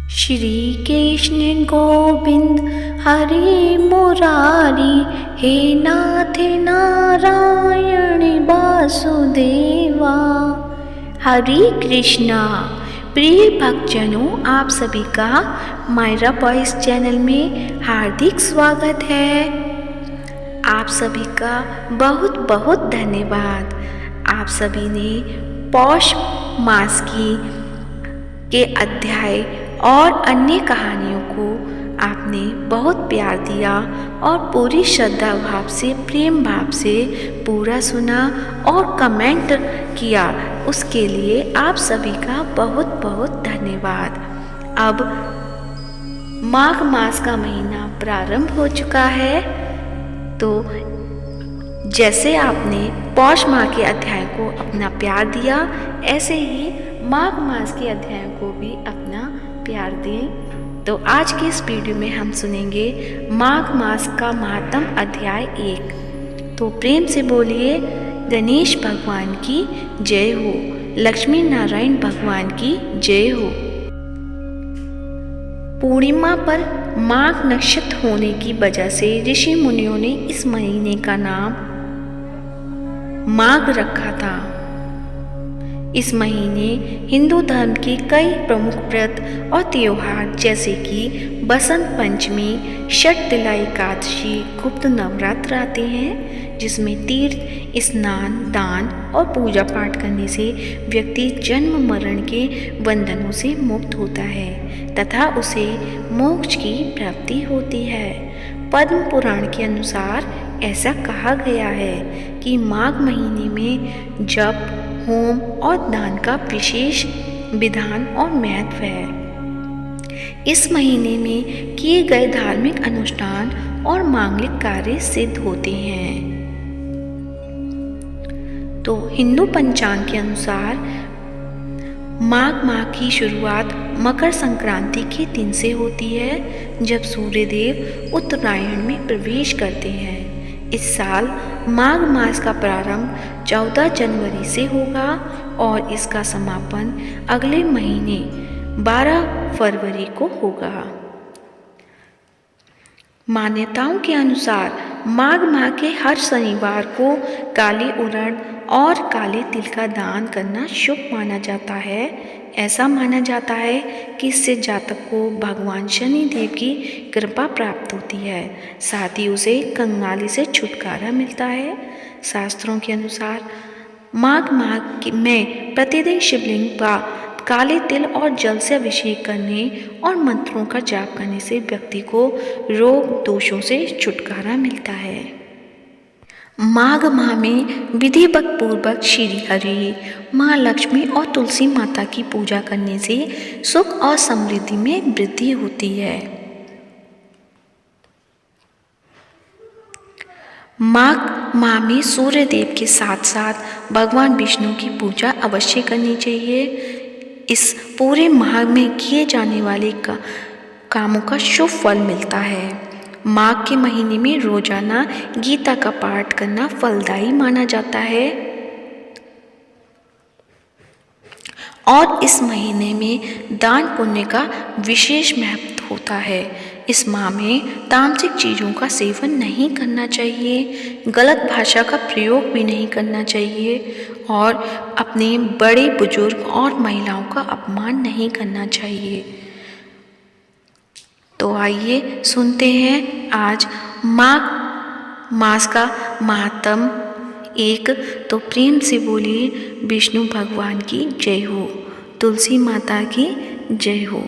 श्री कृष्ण गोविंद हरि मुरारी, हे नाथ नारायण वासुदेवा। हरे कृष्णा। प्रिय भक्तजनों, आप सभी का मायरा वॉइस चैनल में हार्दिक स्वागत है। आप सभी का बहुत बहुत धन्यवाद। आप सभी ने पौष मास के अध्याय और अन्य कहानियों को आपने बहुत प्यार दिया और पूरी श्रद्धा भाव से, प्रेम भाव से पूरा सुना और कमेंट किया। उसके लिए आप सभी का बहुत बहुत धन्यवाद। अब माघ मास का महीना प्रारंभ हो चुका है, तो जैसे आपने पौष माह के अध्याय को अपना प्यार दिया, ऐसे ही माघ मास के अध्याय को भी अपना प्यार दें। तो आज के इस वीडियो में हम सुनेंगे माघ मास का महात्म अध्याय 1। तो प्रेम से बोलिए गणेश भगवान की जय हो, लक्ष्मी नारायण भगवान की जय हो। पूर्णिमा पर माघ नक्षत्र होने की वजह से ऋषि मुनियों ने इस महीने का नाम माघ रखा था। इस महीने हिंदू धर्म के कई प्रमुख व्रत और त्योहार जैसे कि बसंत पंचमी, षटतिला एकादशी, गुप्त नवरात्र आते हैं, जिसमें तीर्थ, स्नान, दान और पूजा पाठ करने से व्यक्ति जन्म मरण के बंधनों से मुक्त होता है तथा उसे मोक्ष की प्राप्ति होती है। पद्म पुराण के अनुसार ऐसा कहा गया है कि माघ महीने में जप, होम और दान का विशेष विधान और महत्व है। इस महीने में किए गए धार्मिक अनुष्ठान और मांगलिक कार्य सिद्ध होते हैं। तो हिंदू पंचांग के अनुसार माघ माह की शुरुआत मकर संक्रांति के दिन से होती है, जब सूर्यदेव उत्तरायण में प्रवेश करते हैं। इस साल माघ मास का प्रारंभ 14 जनवरी से होगा और इसका समापन अगले महीने 12 फरवरी को होगा। मान्यताओं के अनुसार माघ माह के हर शनिवार को काले उड़द और काले तिल का दान करना शुभ माना जाता है। ऐसा माना जाता है कि इससे जातक को भगवान शनि देव की कृपा प्राप्त होती है, साथ ही उसे कंगाली से छुटकारा मिलता है। शास्त्रों के अनुसार माघ माह में प्रतिदिन शिवलिंग का काले तिल और जल से अभिषेक करने और मंत्रों का जाप करने से व्यक्ति को रोग दोषों से छुटकारा मिलता है। माघ माह में विधिवत पूर्वक श्री हरि, माँ लक्ष्मी और तुलसी माता की पूजा करने से सुख और समृद्धि में वृद्धि होती है। माघ माह में सूर्य देव के साथ साथ भगवान विष्णु की पूजा अवश्य करनी चाहिए। इस पूरे माह में किए जाने वाले कामों का शुभ फल मिलता है। माघ के महीने में रोजाना गीता का पाठ करना फलदायी माना जाता है और इस महीने में दान पुण्य का विशेष महत्व होता है। इस माह में तामसिक चीज़ों का सेवन नहीं करना चाहिए, गलत भाषा का प्रयोग भी नहीं करना चाहिए और अपने बड़े बुजुर्ग और महिलाओं का अपमान नहीं करना चाहिए। तो आइए सुनते हैं आज माघ मास का महात्म 1। तो प्रेम से बोलिए विष्णु भगवान की जय हो, तुलसी माता की जय हो।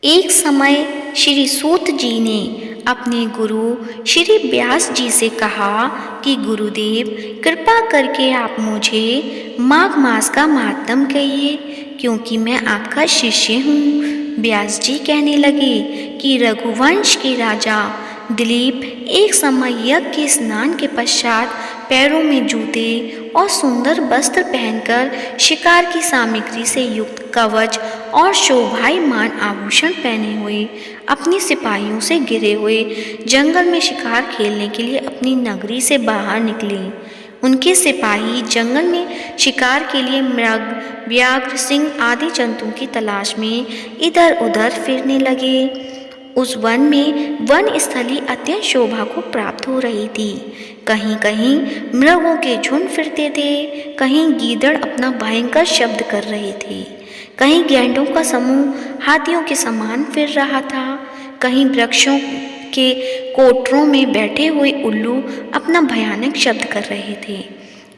एक समय श्री सूत जी ने अपने गुरु श्री व्यास जी से कहा कि गुरुदेव, कृपा करके आप मुझे माघ मास का महात्म कहिए, क्योंकि मैं आपका शिष्य हूँ। व्यास जी कहने लगे कि रघुवंश के राजा दिलीप एक समय यज्ञ के स्नान के पश्चात पैरों में जूते और सुंदर वस्त्र पहनकर शिकार की सामग्री से युक्त कवच और शोभायमान आभूषण पहने हुए अपने सिपाहियों से घिरे हुए जंगल में शिकार खेलने के लिए अपनी नगरी से बाहर निकले उनके सिपाही जंगल में शिकार के लिए मृग, व्याघ्र, सिंह आदि जंतुओं की तलाश में इधर उधर फिरने लगे। उस वन में वन स्थली अत्यंत शोभा को प्राप्त हो रही थी। कहीं कहीं मृगों के झुंड फिरते थे, कहीं गीदड़ अपना भयंकर शब्द कर रहे थे, कहीं गैंडों का समूह हाथियों के समान फिर रहा था, कहीं वृक्षों के कोटरों में बैठे हुए उल्लू अपना भयानक शब्द कर रहे थे,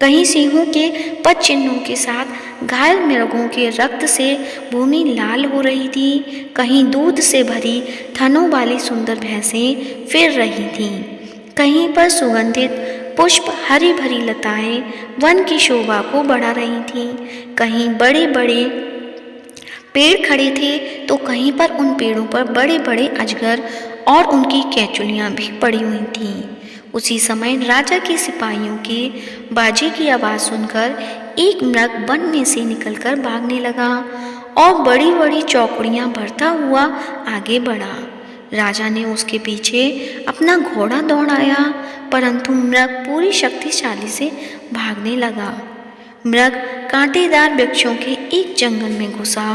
कहीं सिंहों के पद चिन्हों के साथ घायल मृगों के रक्त से भूमि लाल हो रही थी, कहीं दूध से भरी थनों वाली सुंदर भैंसें फिर रही थीं, कहीं पर सुगंधित पुष्प, हरी भरी लताएं वन की शोभा को बढ़ा रही थीं, कहीं बड़े बड़े पेड़ खड़े थे तो कहीं पर उन पेड़ों पर बड़े बड़े अजगर और उनकी कैचुलियां भी पड़ी हुई थीं। उसी समय राजा के सिपाहियों के बाजे की आवाज़ सुनकर एक मृग वन में से निकलकर भागने लगा और बड़ी बड़ी चौकड़ियां भरता हुआ आगे बढ़ा। राजा ने उसके पीछे अपना घोड़ा दौड़ाया, परंतु मृग पूरी शक्तिशाली से भागने लगा। मृग कांटेदार वृक्षों के एक जंगल में घुसा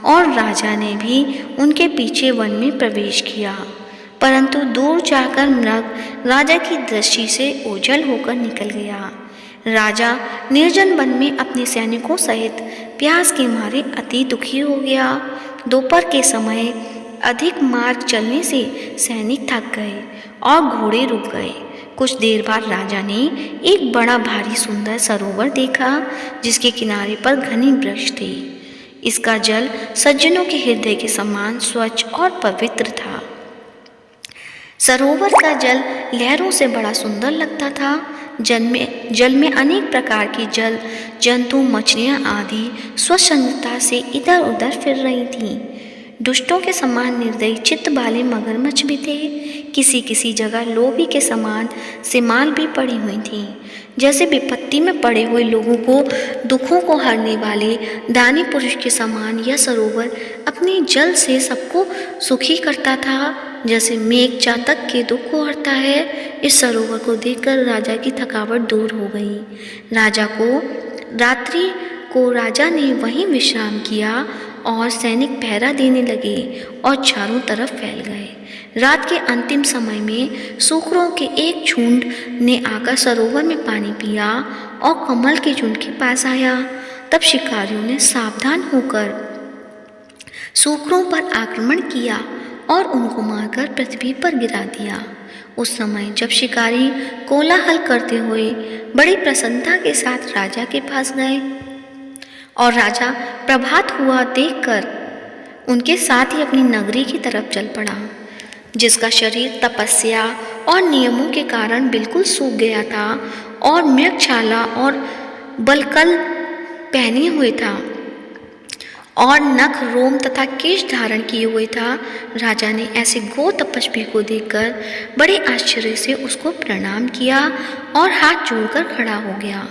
और राजा ने भी उनके पीछे वन में प्रवेश किया, परंतु दूर जाकर मृग राजा की दृष्टि से ओझल होकर निकल गया। राजा निर्जन वन में अपने सैनिकों सहित प्यास के मारे अति दुखी हो गया। दोपहर के समय अधिक मार्ग चलने से सैनिक थक गए और घोड़े रुक गए। कुछ देर बाद राजा ने एक बड़ा भारी सुंदर सरोवर देखा जिसके किनारे पर घने वृक्ष थे। इसका जल सज्जनों के हृदय के समान स्वच्छ और पवित्र था। सरोवर का जल लहरों से बड़ा सुंदर लगता था। जल में अनेक प्रकार की जल जंतु, मछलियां आदि स्वच्छंदता से इधर उधर फिर रही थीं। दुष्टों के समान निर्दयी चित्त वाले मगरमच्छ भी थे। किसी किसी जगह लोभी के समान सिमाल भी पड़ी हुई थीं। जैसे विपत्ति में पड़े हुए लोगों को दुखों को हरने वाले दानी पुरुष के समान यह सरोवर अपने जल से सबको सुखी करता था, जैसे मेघ चातक के दुख को हरता है। इस सरोवर को देखकर राजा की थकावट दूर हो गई। रात्रि को राजा ने वहीं विश्राम किया और सैनिक पहरा देने लगे और चारों तरफ फैल गए। रात के अंतिम समय में सूकरों के एक झुंड ने आकर सरोवर में पानी पिया और कमल के झुंड के पास आया। तब शिकारियों ने सावधान होकर सूकरों पर आक्रमण किया और उनको मारकर पृथ्वी पर गिरा दिया। उस समय जब शिकारी कोलाहल करते हुए बड़ी प्रसन्नता के साथ राजा के पास गए और राजा प्रभात हुआ देखकर उनके साथ ही अपनी नगरी की तरफ चल पड़ा, जिसका शरीर तपस्या और नियमों के कारण बिल्कुल सूख गया था और मृगछाला और बलकल पहने हुए था और नख, रोम तथा केश धारण किए हुए था। राजा ने ऐसे गो तपस्वी को देखकर बड़े आश्चर्य से उसको प्रणाम किया और हाथ जोड़कर खड़ा हो गया।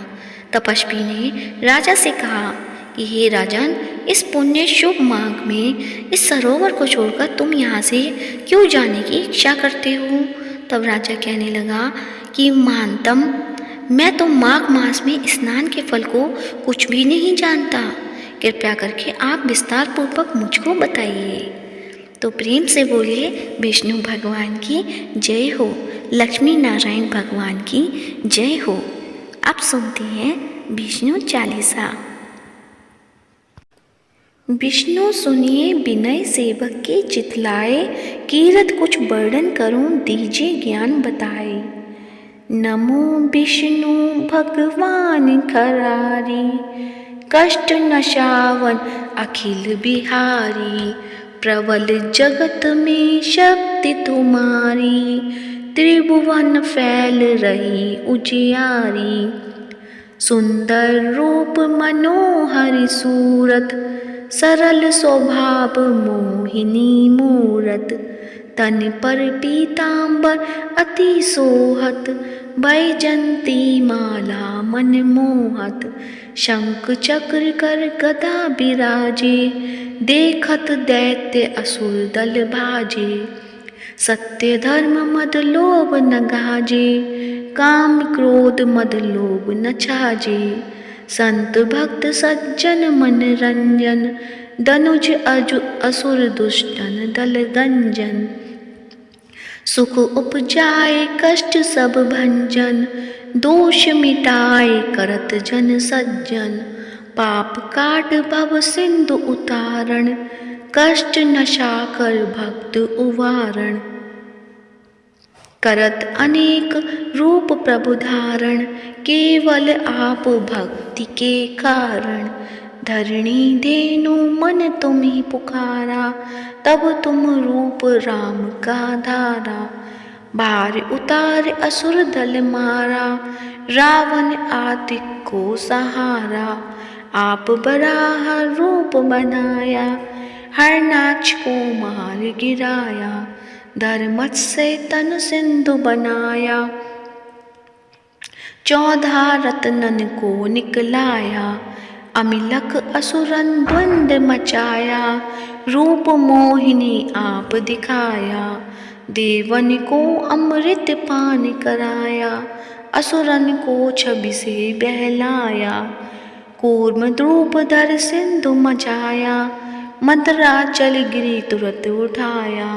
तपस्वी ने राजा से कहा कि हे राजन, इस पुण्य शुभ माघ में इस सरोवर को छोड़कर तुम यहाँ से क्यों जाने की इच्छा करते हो? तब राजा कहने लगा कि महानतम, मैं तो माघ मास में स्नान के फल को कुछ भी नहीं जानता। कृपया करके आप विस्तार पूर्वक मुझको बताइए। तो प्रेम से बोलिए विष्णु भगवान की जय हो, लक्ष्मी नारायण भगवान की जय हो। आप सुनते हैं विष्णु चालीसा। विष्णु सुनिए विनय सेवक के चितलाए, कीरत कुछ वर्णन करूं दीजिए ज्ञान बताए। नमो विष्णु भगवान खरारी, कष्ट नशावन अखिल बिहारी। प्रबल जगत में शक्ति तुम्हारी, त्रिभुवन फैल रही उजियारी। सुंदर रूप मनोहर सूरत, सरल स्वभाव मोहिनी मूरत। तन पर पीतांबर अति सोहत, बैजंती माला मन मोहत। शंख चक्र कर गदा बिराजे, देखत दैत्य असुर दल भाजे। सत्य धर्म मद लोभ न गाजे, काम क्रोध मद लोभ न छाजे। संत भक्त सज्जन मन रंजन, दनुज असुर दुष्टन दल गंजन। सुख उपजाए कष्ट सब भंजन, दोष मिटाए करत जन सज्जन। पाप काट भव सिंधु उतारण, कष्ट नशा कर भक्त उवारण। करत अनेक रूप प्रभु धारण, केवल आप भक्ति के कारण। धरणी धेनु मन तुम ही पुकारा, तब तुम रूप राम का धारा। भार उतार असुर दल मारा, रावण आदिक को सहारा। आप बराह रूप बनाया, हरनाक्ष को मार गिराया। धर्मत से तन सिंधु बनाया, 14 रत्नन को निकलाया। अमिलक असुरन द्वंद मचाया, रूप मोहिनी आप दिखाया। देवन को अमृत पान कराया, असुरन को छवि से बहलाया। कूर्म द्रूप धर सिंधु मचाया, मदराचल गिरी तुरत उठाया।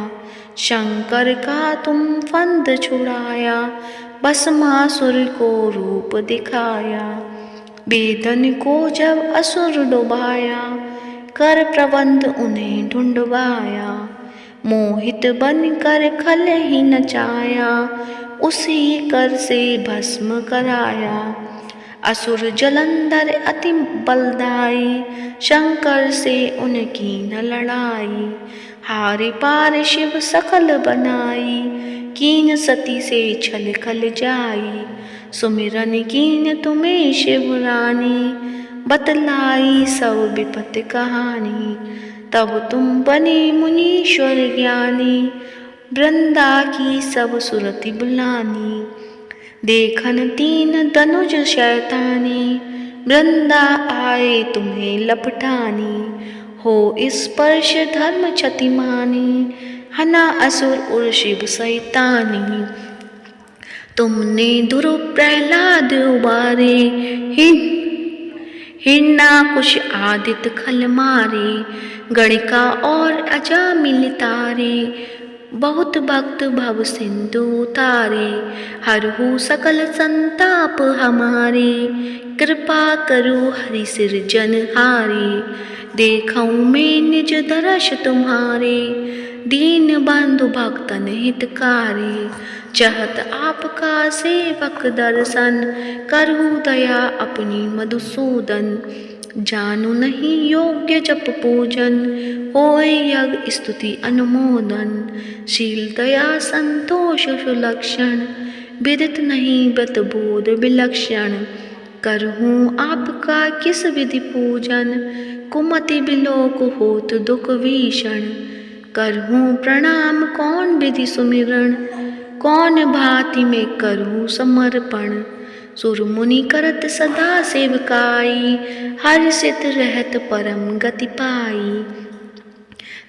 शंकर का तुम फंद छुड़ाया, भस्मासुर को रूप दिखाया। वेदन को जब असुर डुबाया, कर प्रबंध उन्हें ढूंढवाया। मोहित बन कर खल ही नचाया, उसी कर से भस्म कराया। असुर जलंधर अति बलदाई, शंकर से उनकी न लड़ाई। हारे पार शिव सकल बनाई, कीन सती से छल खल जाई। सुमिरन कीन तुम्हें शिव रानी, बतलाई सब विपत कहानी। तब तुम बने मुनीश्वर ज्ञानी, वृंदा की सब सुरति बुलानी। देखन 3 धनुज शैतानी, वृंदा आए तुम्हें लपटानी। हो स्पर्श धर्म क्षतिमानी, हना असुर उर शिव सैतानी। तुमने दुर प्रहलाद उबारे, हिरणाकुश आदित्य खल मारे। गणिका और अजामिल तारे, बहुत भक्त भव सिंधु उतारे। हरहु सकल संताप हमारे, कृपा करो हरि सिरजनहारे। देखऊँ मैं निज दर्श तुम्हारे, दीन बंधु भक्तन हितकारी। चाहत आपका सेवक दर्शन, करहु दया अपनी मधुसूदन। जानू नहीं योग्य जप पूजन, होय यज्ञ स्तुति अनुमोदन। शील दया संतोष सुलक्षण, विदित नहीं व्रत बोध विलक्षण। करहूँ आपका किस विधि पूजन, कुमति बिलोक होत दुख भीषण। करहूँ प्रणाम कौन विधि सुमिरण, कौन भांति में करहूँ समर्पण। सुर मुनि करत सदा सेवकाई, हर्षित रहत परम गति पाई।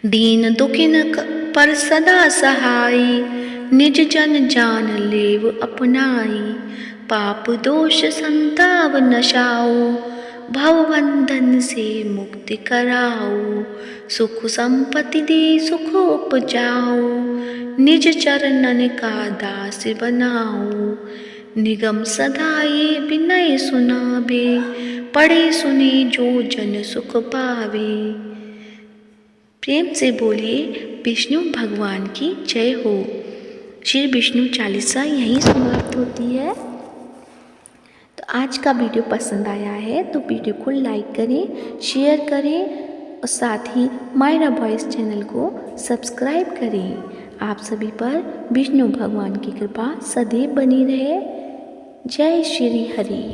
दीन दुखिन पर सदा सहाई, निज जन जान लेव अपनाई। पाप दोष संताप नशाओ, भवबंधन से मुक्ति कराओ। सुख संपत्ति दे सुख उपजाओ, निज चरणन का दास बनाओ। निगम सदा ये विनय सुनावे, पढ़े सुने जो जन सुख पावे। प्रेम से बोलिए विष्णु भगवान की जय हो। श्री विष्णु चालीसा यहीं समाप्त होती है। तो आज का वीडियो पसंद आया है तो वीडियो को लाइक करें, शेयर करें और साथ ही मायरा वॉइस चैनल को सब्सक्राइब करें। आप सभी पर विष्णु भगवान की कृपा सदैव बनी रहे। जय श्री हरि।